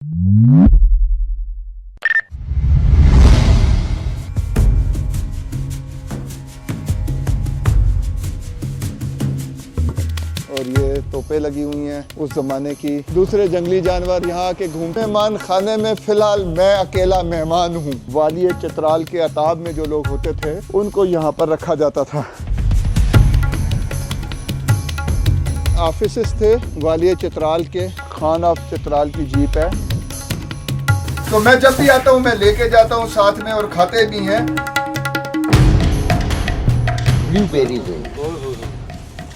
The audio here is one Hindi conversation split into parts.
और ये तोपें लगी हुई हैं उस जमाने की। दूसरे जंगली जानवर यहाँ के घूमते। मेहमान खाने में फिलहाल मैं अकेला मेहमान हूँ। वालिय चित्राल के अताब में जो लोग होते थे उनको यहाँ पर रखा जाता था। ऑफिसेस थे वालिय चित्राल के। खान ऑफ चित्राल की जीप है। तो मैं जब भी आता हूँ मैं लेके जाता हूँ साथ में और खाते भी हैं। ब्लूबेरीज है,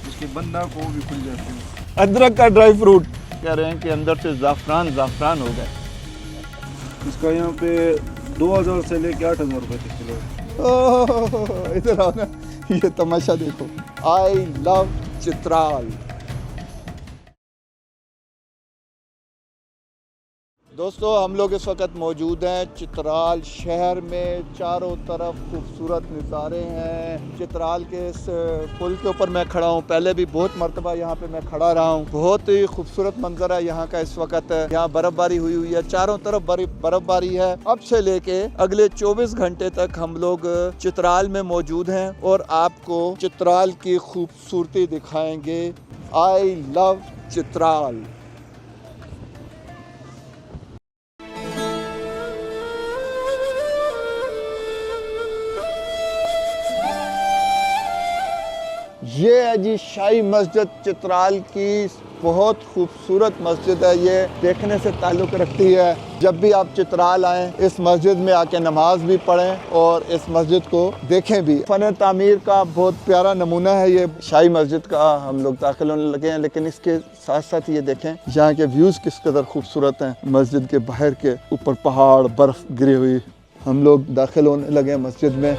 इसके बंदा को भी खुल जाते हैं। अदरक का ड्राई फ्रूट कह रहे हैं कि अंदर से ज़ाफ़रान हो गए। इसका यहाँ पे 2000 से लेके 8000 रुपए तक किलो है। ओह, इधर आओ ना, ये तमाशा देखो। I love Chitral. दोस्तों हम लोग इस वक्त मौजूद हैं चित्राल शहर में। चारों तरफ खूबसूरत नज़ारे हैं। चित्राल के इस पुल के ऊपर मैं खड़ा हूँ। पहले भी बहुत मरतबा यहाँ पे मैं खड़ा रहा हूँ। बहुत ही खूबसूरत मंजर है यहाँ का इस वक्त। यहाँ बर्फबारी हुई हुई है, चारों तरफ बर्फबारी है। अब से लेके अगले 24 घंटे तक हम लोग चित्राल में मौजूद हैं और आपको चित्राल की खूबसूरती दिखाएंगे। I love Chitral. ये है जी शाही मस्जिद चित्राल की। बहुत खूबसूरत मस्जिद है। ये देखने से ताल्लुक़ रखती है। जब भी आप चित्राल आएँ इस मस्जिद में आके नमाज भी पढ़ें और इस मस्जिद को देखें भी। फ़न तामीर का बहुत प्यारा नमूना है ये शाही मस्जिद का। हम लोग दाखिल होने लगे हैं, लेकिन इसके साथ साथ ये देखें यहाँ के व्यूज़ किस कदर खूबसूरत हैं। मस्जिद के बाहर के ऊपर पहाड़, बर्फ़ गिरी हुई। हम लोग दाखिल होने लगे हैं मस्जिद में।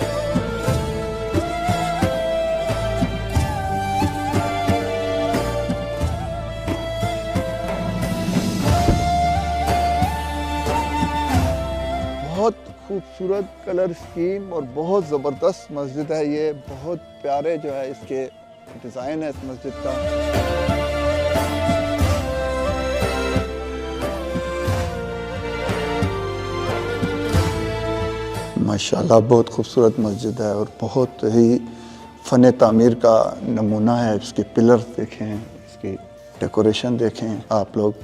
बहुत खूबसूरत कलर स्कीम और बहुत ज़बरदस्त मस्जिद है ये। बहुत प्यारे जो है इसके डिज़ाइन है इस मस्जिद का। माशाल्लाह बहुत खूबसूरत मस्जिद है और बहुत ही फ़न तामीर का नमूना है। इसके पिलर्स देखें, इसकी डेकोरेशन देखें आप लोग।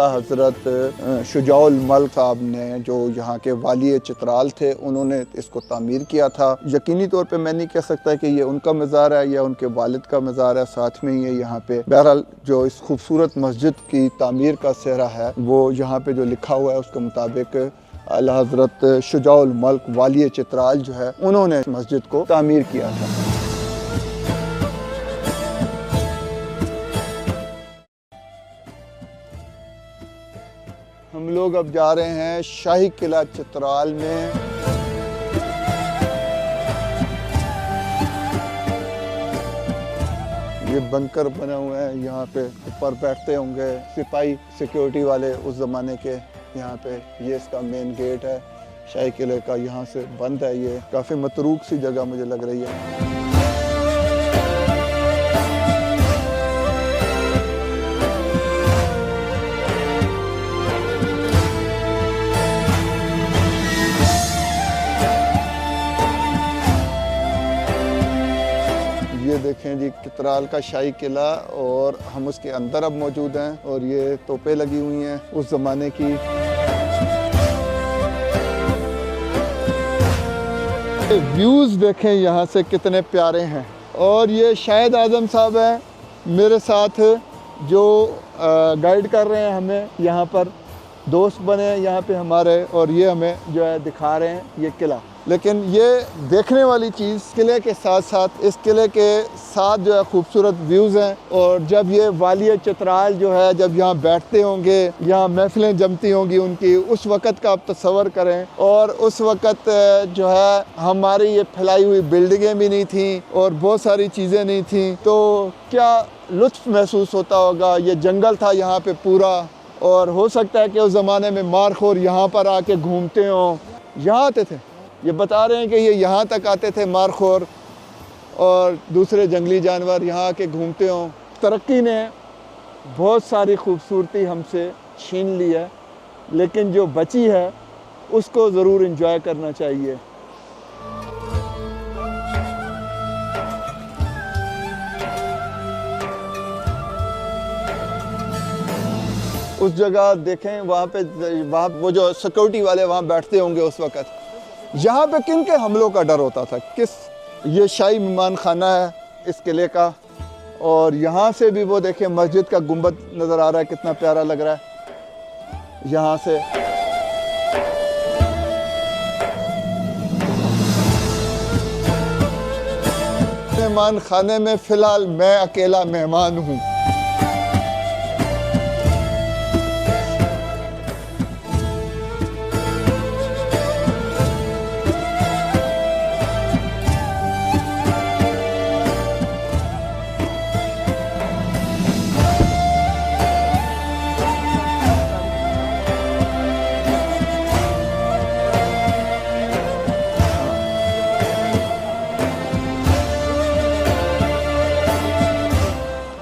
हज़रत शुजाउल मल्क साहब ने जो यहाँ के वाली चित्राल थे उन्होंने इसको तामीर किया था। यकीनी तौर पे मैं नहीं कह सकता कि ये उनका मज़ार है या उनके वालिद का मज़ार है। साथ में ये यहाँ पे बहरहाल जो इस खूबसूरत मस्जिद की तामीर का सेहरा है वो यहाँ पे जो लिखा हुआ है उसके मुताबिक आला हज़रत शुजाउल मल्क वाली चित्राल जो है उन्होंने इस मस्जिद को तामीर किया था। हम लोग अब जा रहे हैं शाही किला चित्राल में। ये बंकर बने हुए हैं, यहाँ पे ऊपर बैठते होंगे सिपाही सिक्योरिटी वाले उस ज़माने के। यहाँ पे ये इसका मेन गेट है शाही किले का, यहाँ से बंद है। ये काफ़ी मतरूक सी जगह मुझे लग रही है। ये देखें जी चित्राल का शाही किला और हम उसके अंदर अब मौजूद हैं और ये तोपें लगी हुई हैं उस ज़माने की। व्यूज़ देखें यहाँ से कितने प्यारे हैं। और ये शाहिद आज़म साहब हैं मेरे साथ जो गाइड कर रहे हैं हमें, यहाँ पर दोस्त बने हैं यहाँ पे हमारे, और ये हमें जो है दिखा रहे हैं ये किला। लेकिन ये देखने वाली चीज़ किले के साथ साथ, इस किले के साथ जो है खूबसूरत व्यूज़ हैं। और जब ये वालिया चित्राल जो है, जब यहाँ बैठते होंगे, यहाँ महफिलें जमती होंगी उनकी, उस वक़्त का आप तस्वर करें। और उस वक़्त जो है हमारी ये फैलाई हुई बिल्डिंगें भी नहीं थी और बहुत सारी चीज़ें नहीं थी, तो क्या लुत्फ़ महसूस होता होगा। ये जंगल था यहाँ पे पूरा, और हो सकता है कि उस ज़माने में मारखोर यहाँ पर आके घूमते हों, यहाँ आते थे। ये बता रहे हैं कि ये यहाँ तक आते थे मारखोर और दूसरे जंगली जानवर यहाँ आके घूमते हों। तरक्की ने बहुत सारी खूबसूरती हमसे छीन ली है, लेकिन जो बची है उसको ज़रूर एंजॉय करना चाहिए। उस जगह देखें, वहाँ वो जो सिक्योरिटी वाले वहाँ बैठते होंगे उस वक़्त। यहाँ पे किन के हमलों का डर होता था, ये शाही मेहमान खाना है इस किले का। और यहाँ से भी वो देखें मस्जिद का गुंबद नज़र आ रहा है, कितना प्यारा लग रहा है यहाँ से। मेहमान खाने में फ़िलहाल मैं अकेला मेहमान हूँ।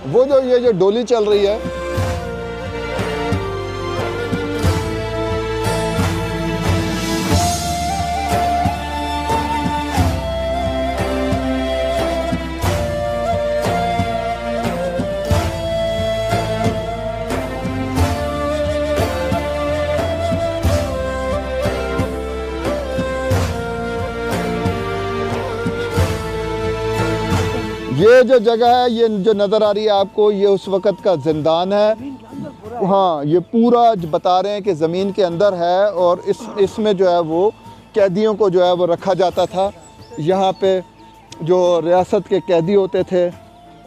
वो जो ये जो डोली चल रही है, ये जो जगह है, ये जो नज़र आ रही है आपको, ये उस वक़्त का ज़िंदान है। हाँ, ये पूरा बता रहे हैं कि ज़मीन के अंदर है, और इसमें जो है वो कैदियों को जो है वो रखा जाता था। यहाँ पे जो रियासत के कैदी होते थे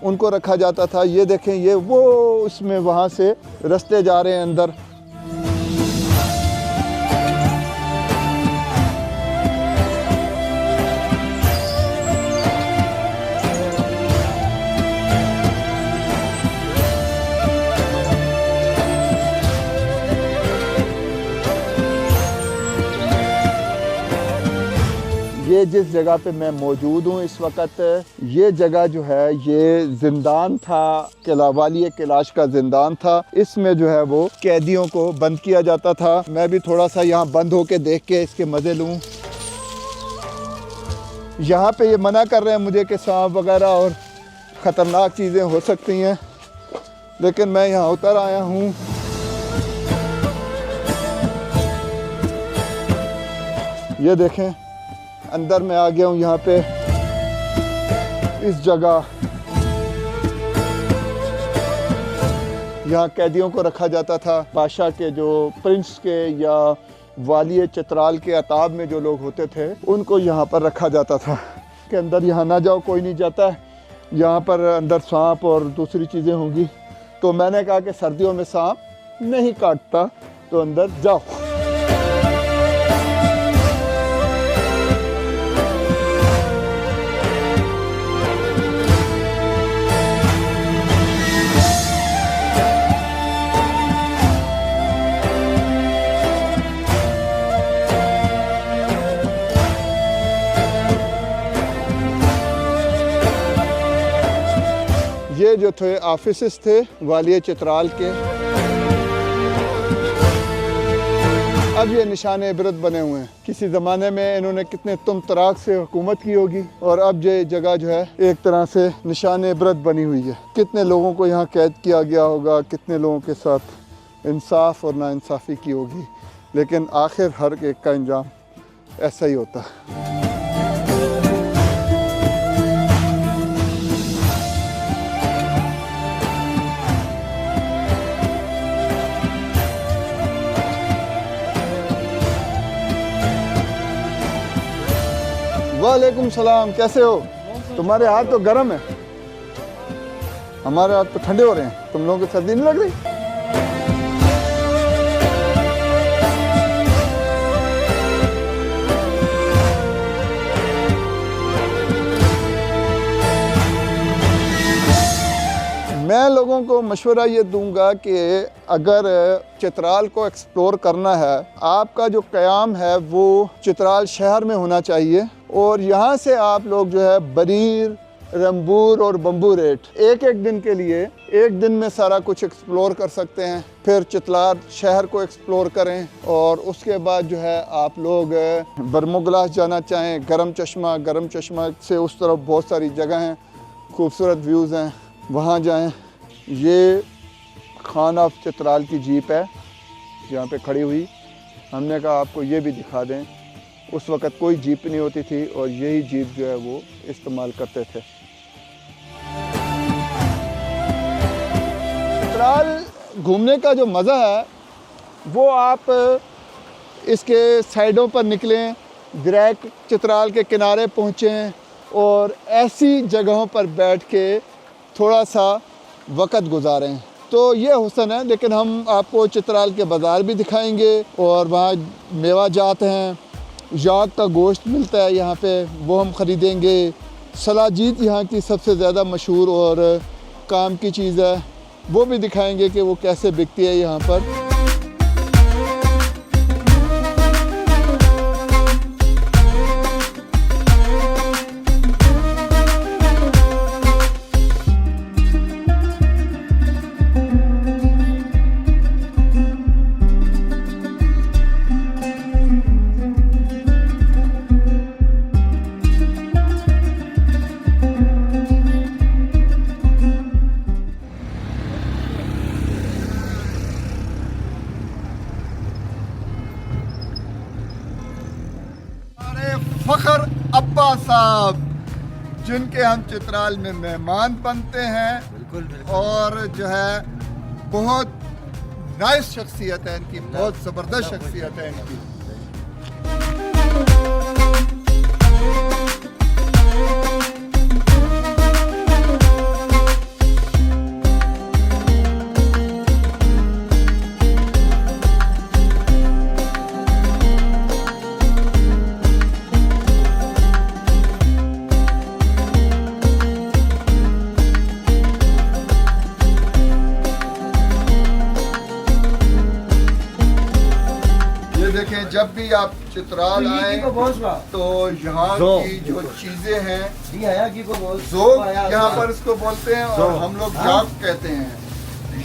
उनको रखा जाता था। ये देखें, ये वो इसमें वहाँ से रास्ते जा रहे हैं अंदर। ये जिस जगह पे मैं मौजूद हूँ इस वक्त, ये जगह जो है ये ज़िंदान था, किला वालिया कैलाश का ज़िंदान था। इसमें जो है वो कैदियों को बंद किया जाता था। मैं भी थोड़ा सा यहाँ बंद होके देख के इसके मज़े लूँ। यहाँ पे ये मना कर रहे हैं मुझे कि सांप वगैरह और ख़तरनाक चीज़ें हो सकती हैं, लेकिन मैं यहाँ उतर आया हूँ। ये देखें, अंदर मैं आ गया हूँ यहाँ पे इस जगह। यहाँ कैदियों को रखा जाता था। बादशाह के जो प्रिंस के या वालिया चित्राल के अताब में जो लोग होते थे उनको यहाँ पर रखा जाता था कि अंदर यहाँ ना जाओ, कोई नहीं जाता है, यहाँ पर अंदर सांप और दूसरी चीज़ें होंगी। तो मैंने कहा कि सर्दियों में सांप नहीं काटता, तो अंदर जाओ। ये जो थे ऑफिसेस थे वालिया चित्राल के। अब ये निशान इबरत बने हुए हैं। किसी ज़माने में इन्होंने कितने तुम तराक से हुकूमत की होगी, और अब ये जगह जो है एक तरह से निशान इबरत बनी हुई है। कितने लोगों को यहाँ कैद किया गया होगा, कितने लोगों के साथ इंसाफ और नाइंसाफ़ी की होगी, लेकिन आखिर हर एक का अंजाम ऐसा ही होता है। वालेकुम सलाम, कैसे हो? तुम्हारे हाथ तो गर्म है, हमारे हाथ तो ठंडे हो रहे हैं। तुम लोगों को सर्दी नहीं लग रही? मैं लोगों को मशवरा ये दूंगा कि अगर चित्राल को एक्सप्लोर करना है, आपका जो क़याम है वो चित्राल शहर में होना चाहिए और यहाँ से आप लोग जो है बरीर, रंबूर और बम्बू रेट एक एक दिन के लिए, एक दिन में सारा कुछ एक्सप्लोर कर सकते हैं। फिर चित्राल शहर को एक्सप्लोर करें और उसके बाद जो है आप लोग बरमुगलास जाना चाहें, गरम चश्मा से उस तरफ बहुत सारी जगह हैं, खूबसूरत व्यूज़ हैं, वहाँ जाएं। ये खान ऑफ चित्राल की जीप है जहाँ पे खड़ी हुई। हमने कहा आपको ये भी दिखा दें। उस वक़्त कोई जीप नहीं होती थी और यही जीप जो है वो इस्तेमाल करते थे। चित्राल घूमने का जो मज़ा है वो आप इसके साइडों पर निकलें, डायरेक्ट चित्राल के किनारे पहुँचें और ऐसी जगहों पर बैठ के थोड़ा सा वक़्त गुजारें, तो ये हुस्न है। लेकिन हम आपको चित्राल के बाज़ार भी दिखाएंगे और वहाँ मेवा जात हैं, याक का गोश्त मिलता है यहाँ पे, वो हम ख़रीदेंगे। सलाजीत यहाँ की सबसे ज़्यादा मशहूर और काम की चीज़ है, वो भी दिखाएंगे कि वो कैसे बिकती है यहाँ पर। फ़ख्र अब्बा साहब, जिनके हम चित्राल में मेहमान बनते हैं, बिल्कुल। और जो है बहुत नाइस शख्सियत है इनकी, बहुत ज़बरदस्त शख्सियत है इनकी। देखें, जब भी आप चित्राल आए तो यहाँ की जो चीज़ें हैं ज़ोक यहाँ पर इसको बोलते हैं और हम लोग जाक कहते हैं।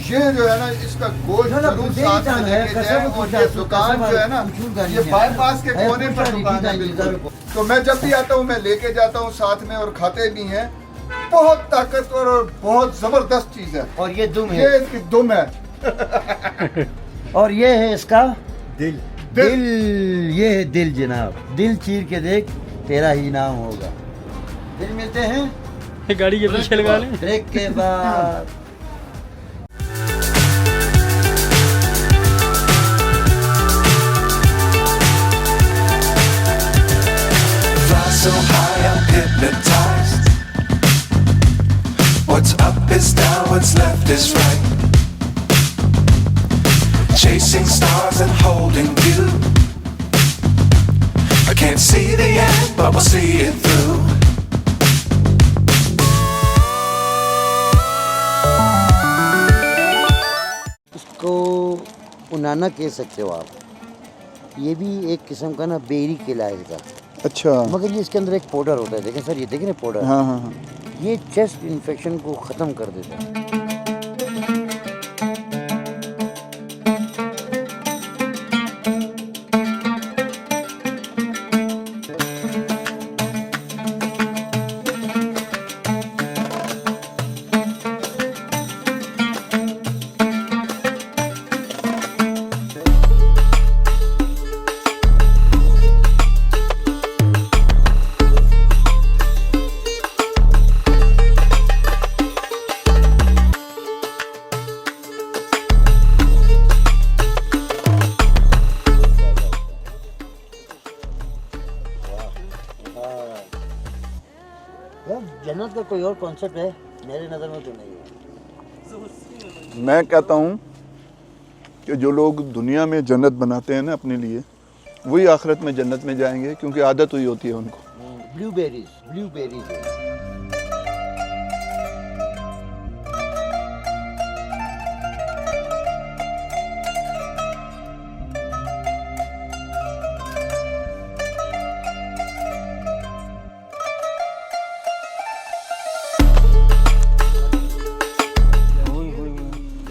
ये जो है ना, इसका गोश्त जरूर साथ में लेके जाएं। और ये दुकान जो है ना, ये बाईपास के कोने पर दुकान है बिल्कुल। तो मैं जब भी आता हूँ मैं लेके जाता हूँ साथ में और खाते भी हैं। बहुत ताकतवर और बहुत जबरदस्त चीज़ है। और ये दुम है, ये इसकी दुम है। और ये है इसका दिल। ये है दिल जनाब, दिल चीर के देख तेरा ही नाम होगा। दिल मिलते हैं गाड़ी के पीछे लगा लें ब्रेक के बाद। So high I'm hypnotized. What's up is down, what's left is right. Chasing stars and holding you. I can't see the end, but we'll see it through. इसको उनाना कह सकते हो आप। ये भी एक किस्म का ना बेरी कहलाए का। अच्छा। मगर ये इसके अंदर एक पाउडर होता है, देखें सर, ये देखें ना पाउडर। हाँ हाँ हाँ। ये चेस्ट इन्फेक्शन को ख़त्म कर देता है। यार जन्नत का कोई और कॉन्सेप्ट है मेरे नज़र में तो नहीं है। मैं कहता हूँ कि जो लोग दुनिया में जन्नत बनाते हैं ना अपने लिए, वही आखिरत में जन्नत में जाएंगे, क्योंकि आदत हुई होती है उनको। ब्लूबेरीज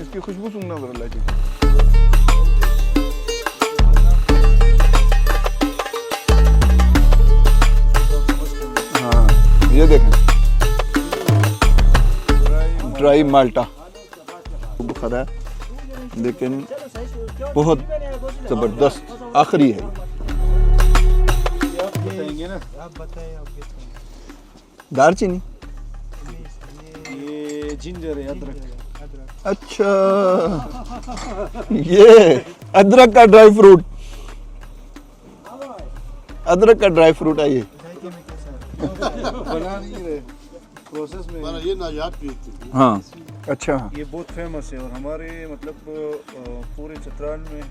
इसकी खुशबू सूंघना जरा लाइक। हाँ ये देखें, ड्राई माल्टा बुखार है, लेकिन बहुत ज़बरदस्त आखिरी है। बताएंगे ना, दालचीनी, ये जिंजर है, अदरक। अच्छा ये अदरक का ड्राई फ्रूट, अदरक का ड्राई फ्रूट है ये। बना नहीं रहे, प्रोसेस में ये नायाब चीज़ थी। हाँ अच्छा, ये बहुत फेमस है। और हमारे मतलब पूरे चित्राल में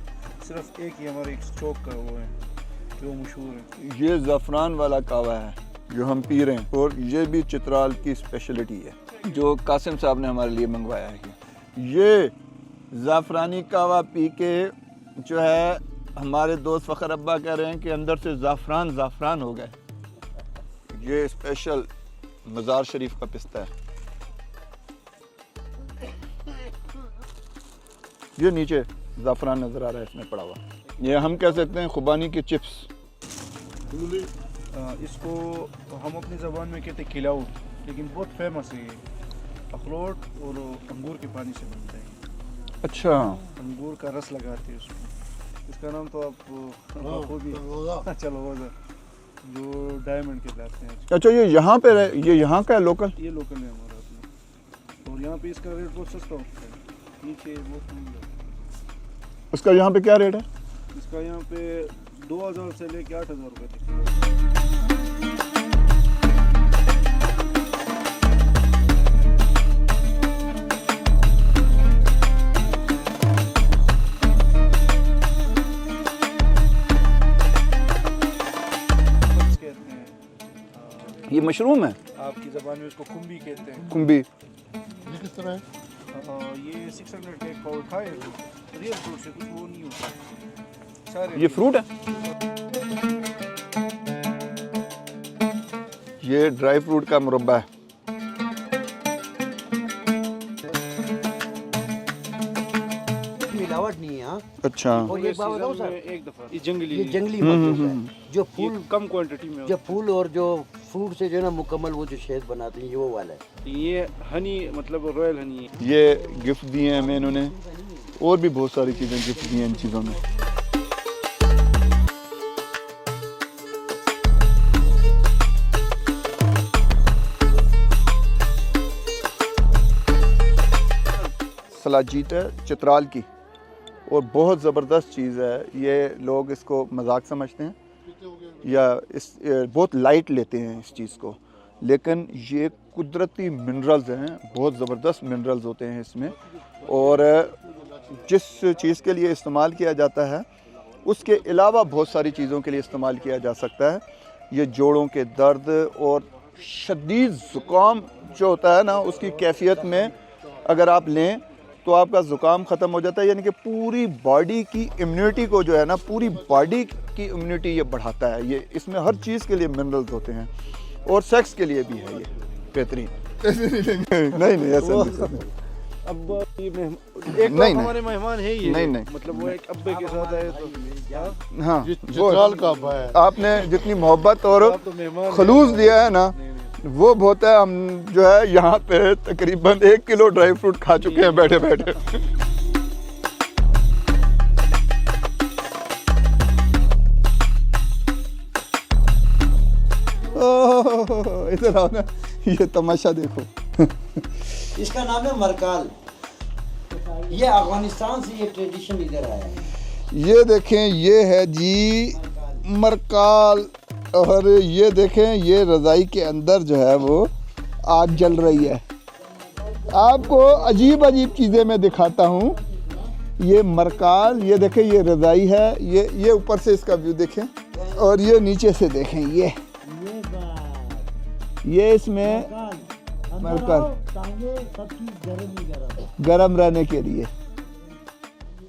सिर्फ एक ही हमारे एक चौक का वो है जो मशहूर है। ये ज़फ़रान वाला कावा है जो हम पी रहे हैं, और ये भी चित्राल की स्पेशलिटी है जो कासिम साहब ने हमारे लिए मंगवाया है। ये ज़ाफ़रानी कावा पी के जो है हमारे दोस्त फ़खर अब्बा कह रहे हैं कि अंदर से ज़ाफ़रान हो गए। ये स्पेशल मज़ार शरीफ का पिस्ता है। ये नीचे ज़ाफ़रान नज़र आ रहा है इसमें पड़ा हुआ। ये हम कह सकते हैं खुबानी की चिप्स। इसको हम अपनी ज़बान में कहते हैं खिलाउट, लेकिन बहुत फेमस है ये। अखरोट और अंगूर के पानी से बनता है। अच्छा, अंगूर का रस लगाते हैं उसमें। इसका नाम तो आप भी चलो जो डायमंड के लाते हैं। अच्छा ये यहाँ पे ये यहाँ का है लोकल? ये लोकल है हमारा अपना, और यहाँ पे इसका रेट बहुत सस्ता होता है, नीचे बहुत महंगा। उसका यहाँ पे क्या रेट है? इसका यहाँ पे 2000 से लेके 8000 रुपये तक। ये मशरूम है, आपकी ज़बान में इसको कुंबी कहते हैं। कुंबी। ये किस तरह है? ये 600 के पाउडर खाए, रियल फ्रूट से कुछ वो नहीं होता सारे। ये फ्रूट है, ये ड्राई फ्रूट का मुरब्बा है। मिलावट नहीं है। हाँ? अच्छा, और एक बात बताऊं सर, एक दफा ये जंगली ये जंगली मखलूक है जो ये फूल कम क्वांटिटी में जो फूल और जो फ्रूट से जो है ना मुकम्मल वो जो शहद बनाते हैं ये वो वाला है। ये हनी मतलब रॉयल हनी है। ये गिफ्ट दिए हैं हमें इन्होंने, और भी बहुत सारी चीज़ें गिफ्ट दी हैं इन चीज़ों में। सलाजीत है चित्राल की, और बहुत ज़बरदस्त चीज़ है। ये लोग इसको मजाक समझते हैं या बहुत लाइट लेते हैं इस चीज़ को, लेकिन ये कुदरती मिनरल्स हैं, बहुत ज़बरदस्त मिनरल्स होते हैं इसमें। और जिस चीज़ के लिए इस्तेमाल किया जाता है उसके अलावा बहुत सारी चीज़ों के लिए इस्तेमाल किया जा सकता है। ये जोड़ों के दर्द और शदीद ज़ुकाम जो होता है ना, उसकी कैफियत में अगर आप लें तो आपका ज़ुकाम ख़त्म हो जाता है। यानी कि पूरी बॉडी की इम्यूनिटी को जो है ना, पूरी बॉडी की इम्यूनिटी ये बढ़ाता है। ये इसमें हर चीज़ के लिए मिनरल्स होते हैं, और सेक्स के लिए भी है ये बेहतरीन। नहीं ऐसा नहीं। अब ये एक नहीं, हमारे मेहमान है ये, नहीं। मतलब वो एक अब्बे के साथ आए तो हाँ, चित्राल का अब्बा है। आपने जितनी मोहब्बत और आप तो मेहमान खलूस दिया है ना, वो बहुत है। हम जो है यहाँ पे तकरीबन 1 किलो ड्राई फ्रूट खा चुके हैं बैठे बैठे। इधर आओ ना, ये तमाशा देखो। इसका नाम है मरकाल। ये अफगानिस्तान से ये ट्रेडिशन इधर आया है। ये देखें, ये है जी मरकाल और ये देखें, ये रज़ाई के अंदर जो है वो आग जल रही है। आपको अजीब अजीब चीज़ें मैं दिखाता हूँ। ये मरकाल, ये देखें, ये रज़ाई है, ये ऊपर से इसका व्यू देखें, और ये नीचे से देखें, ये इसमें मरकाल गरम रहने के लिए।